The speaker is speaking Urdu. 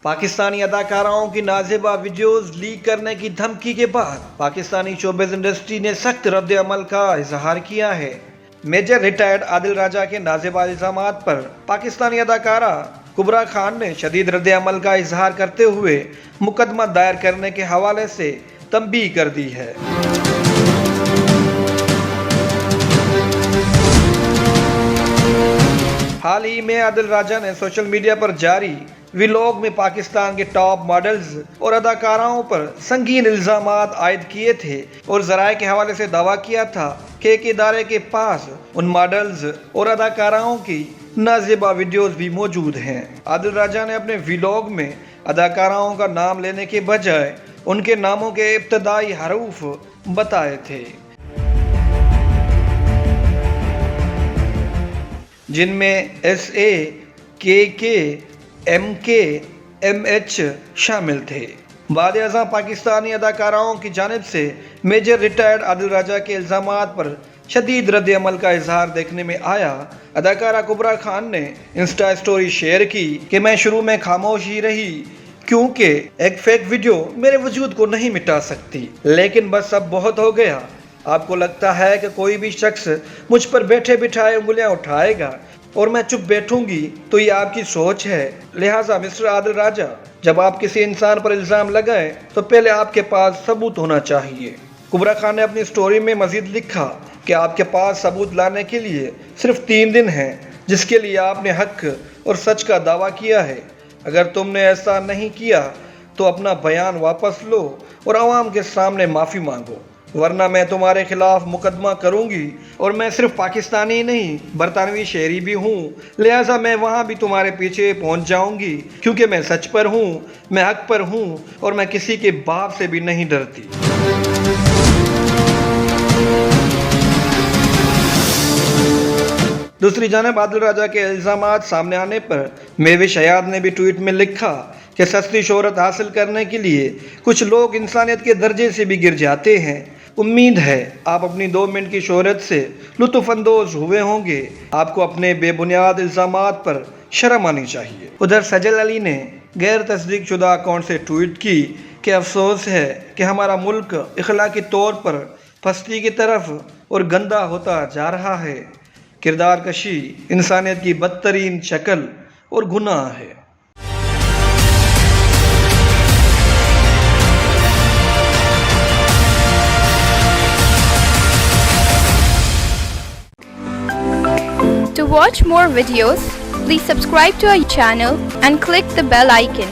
پاکستانی اداکاراؤں کی نازیبا ویڈیوز لیک کرنے کی دھمکی کے بعد پاکستانی شوبز انڈسٹری نے سخت رد عمل کا اظہار کیا ہے۔ میجر ریٹائرڈ عادل راجہ کے نازیبا الزامات پر پاکستانی اداکارہ کبرا خان نے شدید رد عمل کا اظہار کرتے ہوئے مقدمہ دائر کرنے کے حوالے سے تنبیہ کر دی ہے۔ حال ہی میں عادل راجہ نے سوشل میڈیا پر جاری ویلاگ میں پاکستان کے ٹاپ ماڈلز اور اداکاراؤں پر سنگین الزامات عائد کیے تھے اور ذرائع کے حوالے سے دعویٰ کیا تھا کہ ایک ادارے کے پاس ان ماڈلز اور اداکاراؤں کی نازیبا ویڈیوز بھی موجود ہیں۔ عادل راجہ نے اپنے ویلاگ میں اداکاراؤں کا نام لینے کے بجائے ان کے ناموں کے ابتدائی حروف بتائے تھے، جن میں SAKK MK MH شامل تھے۔ وزیر اعظم پاکستانی اداکاراؤں کی جانب سے میجر ریٹائرڈ عادل راجہ کے الزامات پر شدید رد عمل کا اظہار دیکھنے میں آیا۔ اداکارہ کبرا خان نے انسٹا اسٹوری شیئر کی کہ میں شروع میں خاموش ہی رہی کیونکہ ایک فیک ویڈیو میرے وجود کو نہیں مٹا سکتی، لیکن بس اب بہت ہو گیا۔ آپ کو لگتا ہے کہ کوئی بھی شخص مجھ پر بیٹھے بٹھائے انگلیاں اٹھائے گا اور میں چپ بیٹھوں گی تو یہ آپ کی سوچ ہے۔ لہٰذا مسٹر عادل راجہ، جب آپ کسی انسان پر الزام لگائیں تو پہلے آپ کے پاس ثبوت ہونا چاہیے۔ کبرا خان نے اپنی سٹوری میں مزید لکھا کہ آپ کے پاس ثبوت لانے کے لیے صرف 3 دن ہیں، جس کے لیے آپ نے حق اور سچ کا دعویٰ کیا ہے۔ اگر تم نے ایسا نہیں کیا تو اپنا بیان واپس لو اور عوام کے سامنے معافی مانگو، ورنہ میں تمہارے خلاف مقدمہ کروں گی، اور میں صرف پاکستانی نہیں برطانوی شہری بھی ہوں، لہٰذا میں وہاں بھی تمہارے پیچھے پہنچ جاؤں گی، کیونکہ میں سچ پر ہوں، میں حق پر ہوں اور میں کسی کے باپ سے بھی نہیں ڈرتی۔ دوسری جانب عادل راجہ کے الزامات سامنے آنے پر مہوش حیات نے بھی ٹویٹ میں لکھا کہ سستی شہرت حاصل کرنے کے لیے کچھ لوگ انسانیت کے درجے سے بھی گر جاتے ہیں۔ امید ہے آپ اپنی 2 منٹ کی شہرت سے لطف اندوز ہوئے ہوں گے۔ آپ کو اپنے بے بنیاد الزامات پر شرم آنی چاہیے۔ ادھر سجل علی نے غیر تصدیق شدہ اکاؤنٹ سے ٹویٹ کی کہ افسوس ہے کہ ہمارا ملک اخلاقی طور پر پستی کی طرف اور گندا ہوتا جا رہا ہے۔ کردار کشی انسانیت کی بدترین شکل اور گناہ ہے۔ To watch more videos, please subscribe to our channel and click the bell icon.